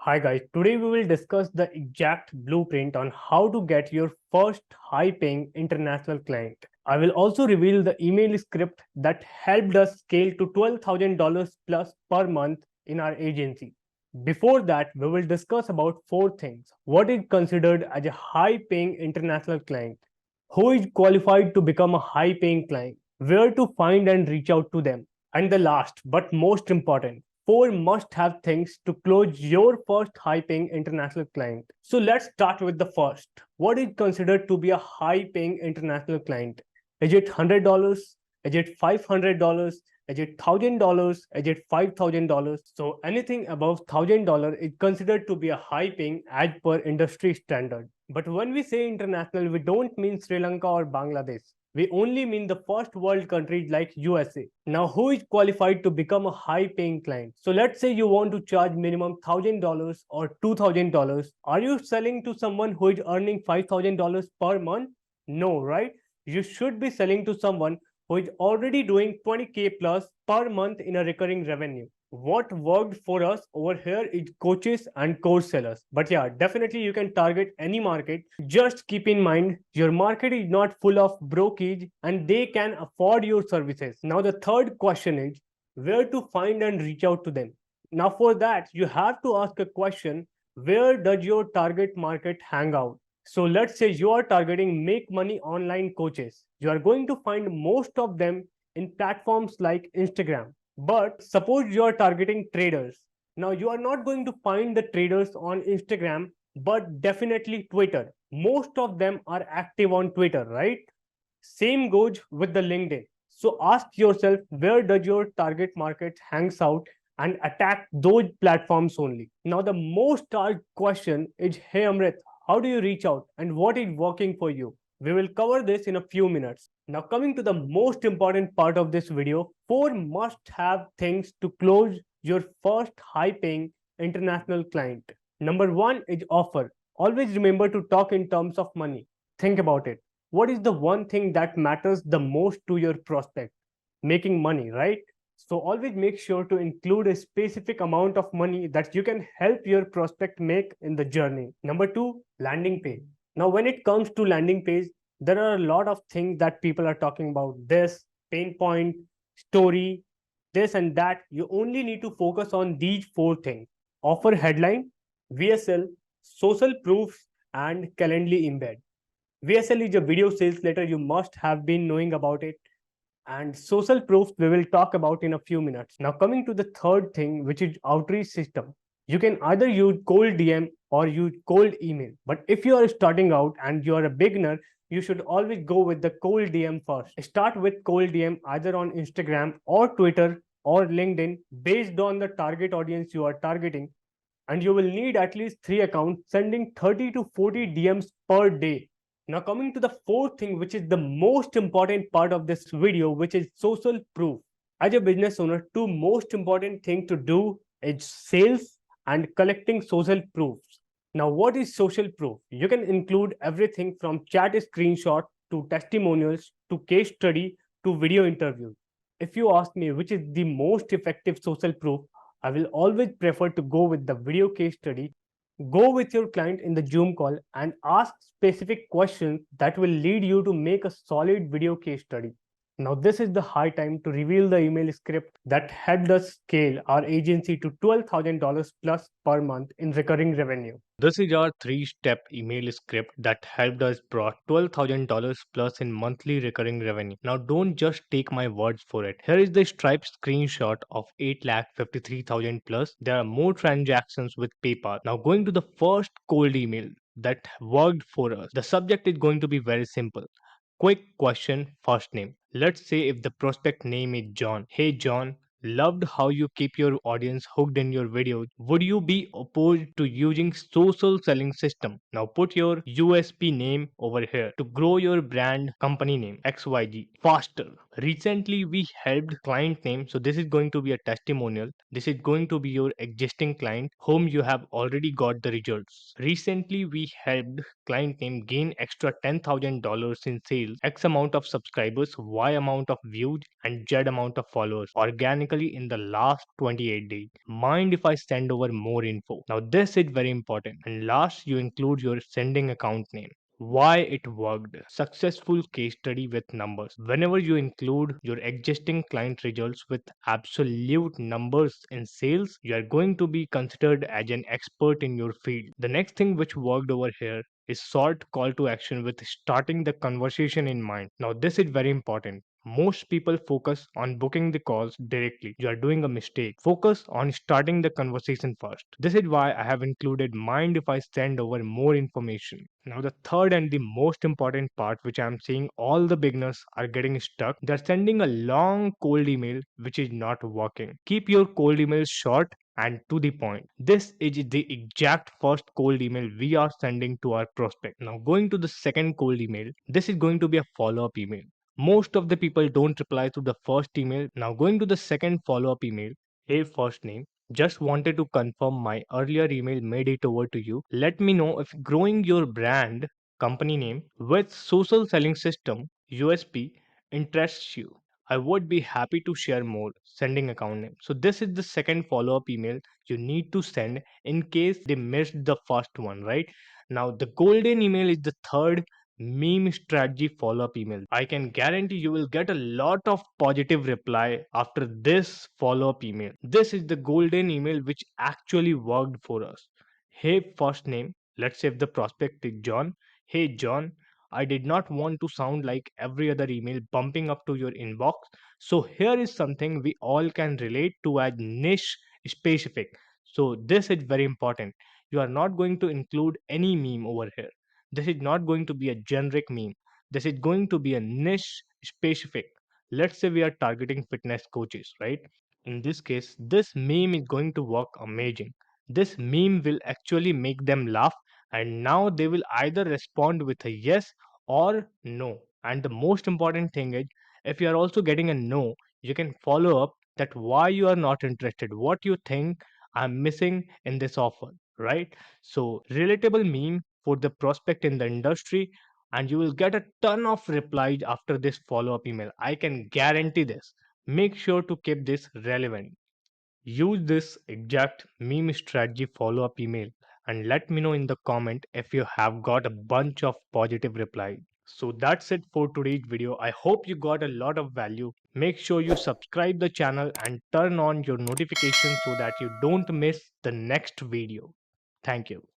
Hi guys, today we will discuss the exact blueprint on how to get your first high paying international client. I will also reveal the email script that helped us scale to $12,000 plus per month in our agency. Before that, we will discuss about four things. What is considered as a high paying international client? Who is qualified to become a high paying client? Where to find and reach out to them? And the last but most important, four must have things to close your first high paying international client. So let's start with the first. What is considered to be a high paying international client? Is it $100? Is it $500? Is it $1,000? Is it $5,000? So anything above $1,000 is considered to be a high paying as per industry standard. But when we say international, we don't mean Sri Lanka or Bangladesh. We only mean the first world countries like USA. Now, who is qualified to become a high paying client? So let's say you want to charge minimum $1,000 or $2,000. Are you selling to someone who is earning $5,000 per month? No, right? You should be selling to someone who is already doing 20K plus per month in a recurring revenue. What worked for us over here is coaches and course sellers. But yeah, definitely you can target any market. Just keep in mind your market is not full of brokerage and they can afford your services. Now, the third question is where to find and reach out to them. Now, for that, you have to ask a question: where does your target market hang out? So let's say you are targeting make money online coaches. You are going to find most of them in platforms like Instagram. But suppose you are targeting traders. Now you are not going to find the traders on Instagram, but definitely Twitter. Most of them are active on Twitter, right? Same goes with the LinkedIn. So ask yourself where does your target market hangs out and attack those platforms only. Now the most asked question is, hey Amrit, how do you reach out and what is working for you? We will cover this in a few minutes. Now coming to the most important part of this video, four must have things to close your first high paying international client. Number one is offer. Always remember to talk in terms of money. Think about it. What is the one thing that matters the most to your prospect? Making money, right? So always make sure to include a specific amount of money that you can help your prospect make in the journey. Number two, landing page. Now, when it comes to landing page, there are a lot of things that people are talking about: this, pain point, story, this and that. You only need to focus on these four things: offer headline, VSL, social proofs, and Calendly embed. VSL is a video sales letter. You must have been knowing about it. And social proofs we will talk about in a few minutes. Now, coming to the third thing, which is outreach system. You can either use cold DM or use cold email. But if you are starting out and you are a beginner, you should always go with the cold DM first. Start with cold DM either on Instagram or Twitter or LinkedIn based on the target audience you are targeting. And you will need at least three accounts sending 30 to 40 DMs per day. Now, coming to the fourth thing, which is the most important part of this video, which is social proof. As a business owner, two most important things to do is sales and collecting social proofs. Now, what is social proof? You can include everything from chat screenshot to testimonials to case study to video interviews. If you ask me which is the most effective social proof, I will always prefer to go with the video case study. Go with your client in the Zoom call and ask specific questions that will lead you to make a solid video case study. Now, this is the high time to reveal the email script that helped us scale our agency to $12,000 plus per month in recurring revenue. This is our three-step email script that helped us brought $12,000 plus in monthly recurring revenue. Now, don't just take my words for it. Here is the Stripe screenshot of 8,53,000 plus. There are more transactions with PayPal. Now, going to the first cold email that worked for us. The subject is going to be very simple. Quick question, first name. Let's say if the prospect name is John. Hey John, loved how you keep your audience hooked in your videos. Would you be opposed to using social selling system? Now put your USP name over here to grow your brand company name XYZ faster. Recently, we helped client name. So this is going to be a testimonial. This is going to be your existing client whom you have already got the results. Recently, we helped client name gain extra $10,000 in sales, X amount of subscribers, Y amount of views, and Z amount of followers organically in the last 28 days. Mind if I send over more info? Now, this is very important. And last, you include your sending account name. Why it worked. Successful case study with numbers. Whenever you include your existing client results with absolute numbers in sales, you are going to be considered as an expert in your field. The next thing which worked over here is short call to action with starting the conversation in mind. Now, this is very important. Most people focus on booking the calls directly. You are doing a mistake. Focus on starting the conversation first. This is why I have included mind if I send over more information. Now, the third and the most important part, which I'm seeing all the beginners are getting stuck, they're sending a long cold email which is not working. Keep your cold emails short and to the point. This is the exact first cold email we are sending to our prospect. Now, going to the second cold email, this is going to be a follow up email. Most of the people don't reply to the first email. Now, going to the second follow up email, hey, first name, just wanted to confirm my earlier email made it over to you. Let me know if growing your brand, company name, with social selling system, USP, interests you. I would be happy to share more. Sending account name. So, this is the second follow up email you need to send in case they missed the first one, right? Now, the golden email is the third meme strategy follow up email. I can guarantee you will get a lot of positive reply after this follow up email. This is the golden email which actually worked for us. Hey, first name, let's say if the prospect is John. Hey, John, I did not want to sound like every other email bumping up to your inbox. So, here is something we all can relate to as niche specific. So, this is very important. You are not going to include any meme over here. This is not going to be a generic meme. This is going to be a niche specific. Let's say we are targeting fitness coaches, right? In this case, this meme is going to work amazing. This meme will actually make them laugh, and now they will either respond with a yes or no. And the most important thing is, if you are also getting a no, you can follow up that why you are not interested, what you think I'm missing in this offer, right? So, relatable meme for the prospect in the industry, and you will get a ton of replies after this follow up email. I can guarantee this. Make sure to keep this relevant. Use this exact meme strategy follow up email and let me know in the comment if you have got a bunch of positive replies. So that's it for today's video. I hope you got a lot of value. Make sure you subscribe the channel and turn on your notifications so that you don't miss the next video. Thank you.